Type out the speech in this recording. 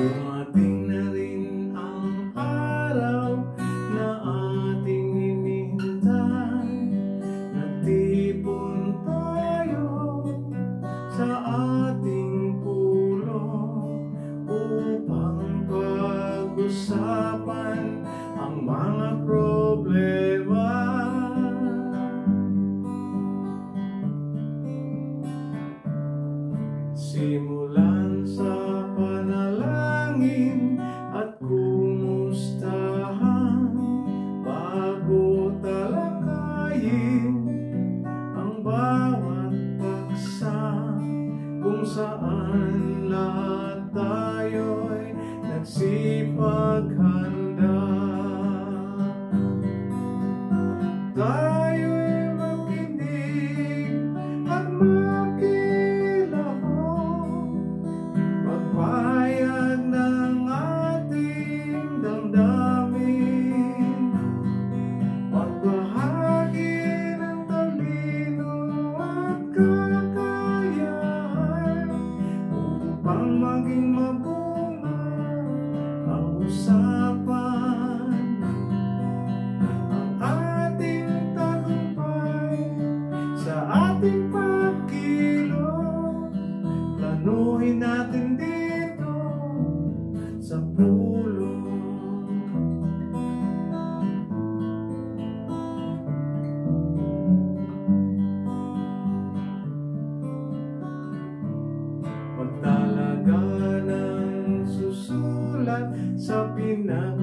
Dumating na rin ang araw na ating hinihintay. Nagtipon tayo sa ating pulong upang pag-usapan ang mga problema. Simulan sa panalangin at kumustahan bago talakayin ang bawat paksa, kung saan lahat tayo'y nagsipaghanda. Tayo'y makinig at pagpayag ng ating damdamin, pagbahagi ng talino at kakayahan upang maging mabunga ang usapan. Ang ating tagumpay sa ating pagkilos, planuhin natin dito sa pulong. Pagtalaga ng susulat sa pinag